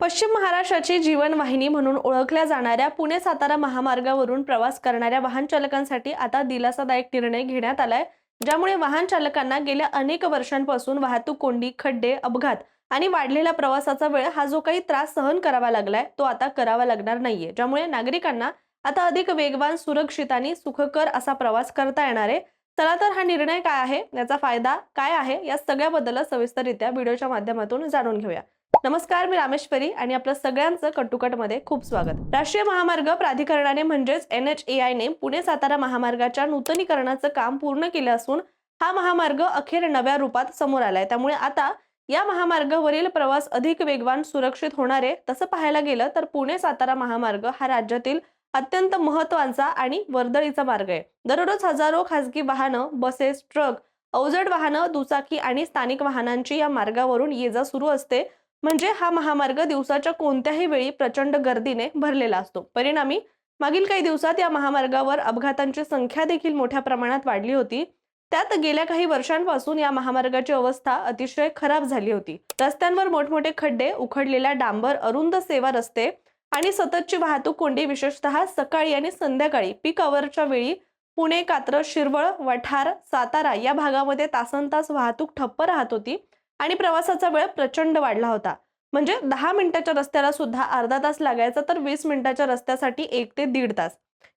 पश्चिम महाराष्ट्राची जीवनवाहिनी म्हणून ओळखल्या जाणाऱ्या पुणे-सातारा महामार्गावरून प्रवास करणाऱ्या वाहन चालकांसाठी आता दिलासादायक निर्णय घेण्यात आलाय, ज्यामुळे वाहन चालकांना गेल्या अनेक वर्षांपासून वाहतूक कोंडी, खड्डे, अपघात आणि वाढलेला प्रवासाचा वेळ हा जो काही त्रास सहन करावा लागलाय, तो आता करावा लागणार नाहीये. ज्यामुळे नागरिकांना आता अधिक वेगवान, सुरक्षित आणि सुखकर असा प्रवास करता येणार आहे. चला तर हा निर्णय काय आहे, याचा फायदा काय आहे, या सगळ्याबद्दल सविस्तररित्या व्हिडिओच्या माध्यमातून जाणून घेऊया. नमस्कार, मी रामेश्वरी आणि आपलं सगळ्यांचं कटुकटमध्ये खूप स्वागत. राष्ट्रीय महामार्ग प्राधिकरणाने म्हणजेच NHAI ने पुणे-सातारा महामार्गाच्या नूतनीकरणाचं काम पूर्ण केलं असून हा महामार्ग अखेर नव्या रूपात समोर आलाय. त्यामुळे आता या महामार्गावरील प्रवास अधिक वेगवान, सुरक्षित होणार आहे. तसं पाहायला गेलं तर पुणे-सातारा महामार्ग हा राज्यातील अत्यंत महत्त्वाचा आणि वर्दळीचा मार्ग आहे. दररोज हजारो खासगी वाहनं, बसेस, ट्रक, अवजड वाहनं, दुचाकी आणि स्थानिक वाहनांची या मार्गावरून ये-जा सुरू असते. म्हणजे हा महामार्ग दिवसाच्या कोणत्याही वेळी प्रचंड गर्दीने भरलेला असतो. परिणामी मागील काही दिवसात या महामार्गावर अपघातांची संख्या देखील मोठ्या प्रमाणात वाढली होती. त्यात गेल्या काही वर्षांपासून या महामार्गाची अवस्था अतिशय खराब झाली होती. रस्त्यांवर मोठमोठे खड्डे, उखडलेला डांबर, अरुंद सेवा रस्ते आणि सततची वाहतूक कोंडी, विशेषतः सकाळी आणि संध्याकाळी पीक आवरच्या वेळी पुणे, कात्रज, शिरवळ, वठार, सातारा या भागामध्ये तासनतास वाहतूक ठप्प राहत होती आणि प्रवासाचा वेळ प्रचंड वाढला होता. म्हणजे 10 मिनिटाच्या रस्त्याला सुद्धा अर्धा तास लागायचा, तर 20 मिनिटाच्या रस्त्यासाठी 1 ते 1.5 तास.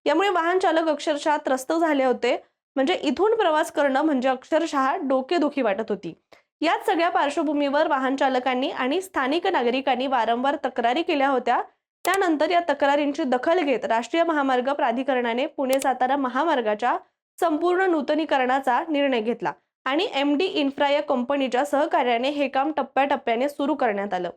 यामुळे वाहन चालक अक्षरशः त्रस्त झाले होते. म्हणजे इथून प्रवास करणं म्हणजे अक्षरशः डोकेदुखी वाटत होती. याच सगळ्या पार्श्वभूमीवर वाहन चालकांनी आणि स्थानिक नागरिकांनी वारंवार तक्रारी केल्या होत्या. त्यानंतर या तक्रारींची दखल घेत राष्ट्रीय महामार्ग प्राधिकरणाने पुणे-सातारा महामार्गाच्या संपूर्ण नूतनीकरणाचा निर्णय घेतला आणि MD इन्फ्रा या कंपनीच्या सहकार्याने हे काम टप्प्याटप्प्याने सुरू करण्यात आलं.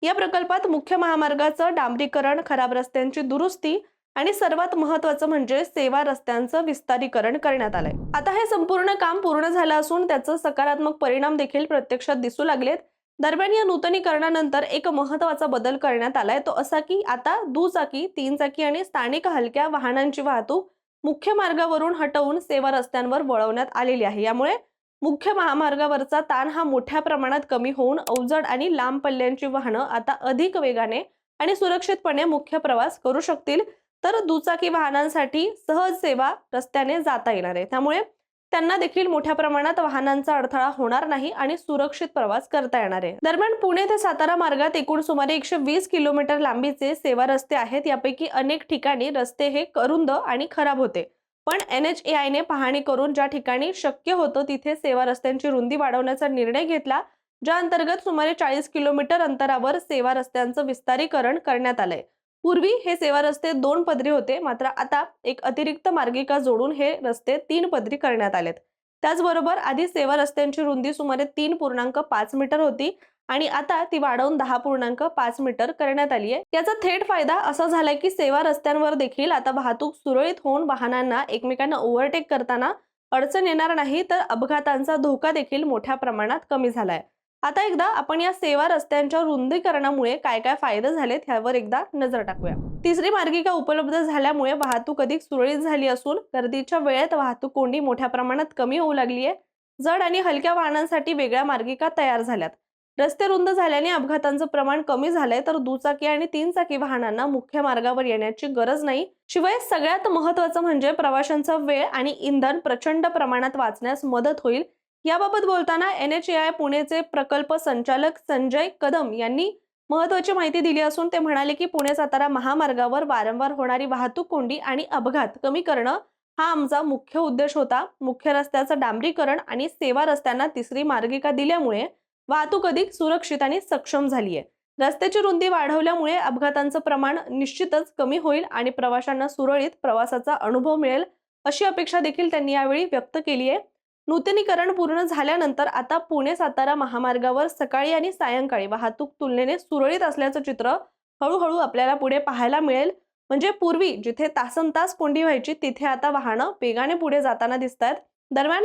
या प्रकल्पात मुख्य महामार्गाचं डांबरीकरण, खराब रस्त्यांची दुरुस्ती आणि सर्वात महत्त्वाचं म्हणजे सेवा रस्त्यांचं विस्तारीकरण करण्यात आलंय. आता हे संपूर्ण काम पूर्ण झालं असून त्याचे सकारात्मक परिणाम देखील प्रत्यक्षात दिसू लागलेत. दरम्यान या नूतनीकरणानंतर एक महत्त्वाचा बदल करण्यात आलाय, तो असा की आता दुचाकी, 3 चाकी आणि स्थानिक हलक्या वाहनांची वाहतूक मुख्य मार्गावरून हटवून सेवा रस्त्यांवर वळवण्यात आलेली आहे. यामुळे मुख्य महामार्गावरचा ताण हा मोठ्या प्रमाणात कमी होऊन अवजड आणि लांब पल्ल्यांची वाहनं आता अधिक वेगाने आणि सुरक्षितपणे मुख्य प्रवास करू शकतील. तर दुचाकी वाहनांसाठी सहज सेवा रस्त्याने जाता येणार आहे. त्यामुळे त्यांना देखील मोठ्या प्रमाणात वाहनांचा अडथळा होणार नाही आणि सुरक्षित प्रवास करता येणार आहे. दरम्यान पुणे ते सातारा मार्गात एकूण सुमारे 120 किलोमीटर लांबीचे सेवा रस्ते आहेत. यापैकी अनेक ठिकाणी रस्ते हे अरुंद आणि खराब होते. पण NHAI ने पाहणी करून ज्या ठिकाणी शक्य होतं तिथे सेवा रस्त्यांची रुंदी वाढवण्याचा निर्णय घेतला, ज्या अंतर्गत सुमारे 40 किलोमीटर अंतरावर सेवा रस्त्यांचं विस्तारीकरण करण्यात आलंय. पूर्वी हे सेवा रस्ते 2 पदरी होते, मात्र आता एक अतिरिक्त मार्गिका जोडून हे रस्ते 3 पदरी करण्यात आलेत. त्याचबरोबर आधी सेवा रस्त्यांची रुंदी सुमारे 3.5 मीटर होती आणि आता ती वाढवून 10.5 मीटर करण्यात आली आहे. याचा थेट फायदा असा झालाय की सेवा रस्त्यांवर देखील आता वाहतूक सुरळीत होऊन वाहनांना एकमेकांना ओव्हरटेक करताना अडचण येणार नाही, तर अपघातांचा धोका देखील मोठ्या प्रमाणात कमी झालाय. आता एकदा आपण या सेवा रस्त्यांच्या रुंदीकरणामुळे काय काय फायदे झालेत ह्यावर एकदा नजर टाकूया. तिसरी मार्गिका उपलब्ध झाल्यामुळे वाहतूक अधिक सुरळीत झाली असून गर्दीच्या वेळेत वाहतूक कोंडी मोठ्या प्रमाणात कमी होऊ लागली आहे. जड आणि हलक्या वाहनांसाठी वेगळ्या मार्गिका तयार झाल्यात. रस्ते रुंद झाल्याने अपघातांचं प्रमाण कमी झालंय, तर दुचाकी आणि 3 चाकी वाहनांना मुख्य मार्गावर येण्याची गरज नाही. शिवाय सगळ्यात महत्त्वाचं म्हणजे प्रवाशांचा वेळ आणि इंधन प्रचंड प्रमाणात वाचण्यास मदत होईल. याबाबत बोलताना NHAI पुणेचे प्रकल्प संचालक संजय कदम यांनी महत्त्वाची माहिती दिली असून ते म्हणाले की पुणे-सातारा महामार्गावर वारंवार होणारी वाहतूक कोंडी आणि अपघात कमी करणं हा आमचा मुख्य उद्देश होता. मुख्य रस्त्याचं डांबरीकरण आणि सेवा रस्त्यांना तिसरी मार्गिका दिल्यामुळे वाहतूक अधिक सुरक्षित आणि सक्षम झाली आहे. रस्त्याची रुंदी वाढवल्यामुळे अपघातांचं प्रमाण निश्चितच कमी होईल आणि प्रवाशांना सुरळीत प्रवासाचा अनुभव मिळेल, अशी अपेक्षा देखील त्यांनी यावेळी व्यक्त केली आहे. नूतनीकरण पूर्ण झाल्यानंतर आता पुणे-सातारा महामार्गावर सकाळी आणि सायंकाळी वाहतूक तुलनेने सुरळीत असल्याचं चित्र हळूहळू आपल्याला पुढे पाहायला मिळेल. म्हणजे पूर्वी जिथे तासनतास कोंडी व्हायची, तिथे आता वाहनं वेगाने पुढे जाताना दिसतात. दरम्यान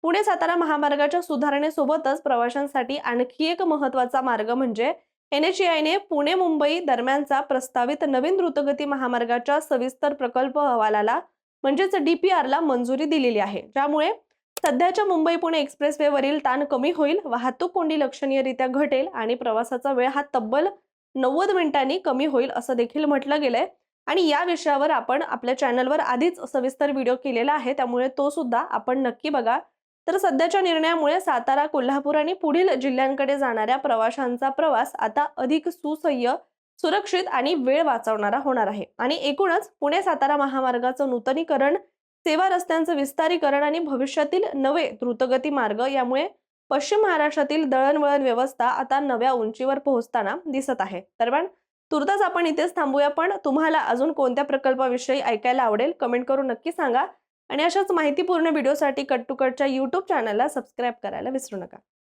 पुणे-सातारा महामार्गाच्या सुधारणेसोबतच प्रवाशांसाठी आणखी एक महत्त्वाचा मार्ग म्हणजे NHAI ने पुणे-मुंबई दरम्यानचा प्रस्तावित नवीन द्रुतगती महामार्गाच्या सविस्तर प्रकल्प अहवालाला म्हणजेच DPR ला मंजुरी दिलेली आहे. ज्यामुळे सध्याच्या मुंबई-पुणे एक्सप्रेसवे वरील ताण कमी होईल, वाहतूक कोंडी लक्षणीयरित्या घटेल आणि प्रवासाचा वेळ हा तब्बल 90 मिनिटांनी कमी होईल असं देखील म्हटलं गेलंय आणि या विषयावर आपण आपल्या चॅनलवर आधीच सविस्तर व्हिडिओ केलेला आहे, त्यामुळे तो सुद्धा आपण नक्की बघा। तर सध्याच्या निर्णयामुळे सातारा, कोल्हापूर आणि पुढील जिल्ह्यांकडे जाणाऱ्या प्रवाशांचा प्रवास आता अधिक सुसह्य, सुरक्षित आणि वेळ वाचवणारा होणार आहे आणि एकूणच पुणे सातारा महामार्गाचं नूतनीकरण, सेवा रस्त्यांचं विस्तारीकरण आणि भविष्यातील नवे द्रुतगती मार्ग यामुळे पश्चिम महाराष्ट्रातील दळणवळण व्यवस्था आता नव्या उंचीवर पोहोचताना दिसत आहे। दरम्यान तुर्तास आपण इथेच थांबूया, पण तुम्हाला अजून कोणत्या प्रकल्पाविषयी ऐकायला आवडेल कमेंट करून नक्की सांगा आणि अशाच माहितीपूर्ण व्हिडिओसाठी कट टू कटच्या YouTube चॅनलला सबस्क्राईब करायला विसरू नका।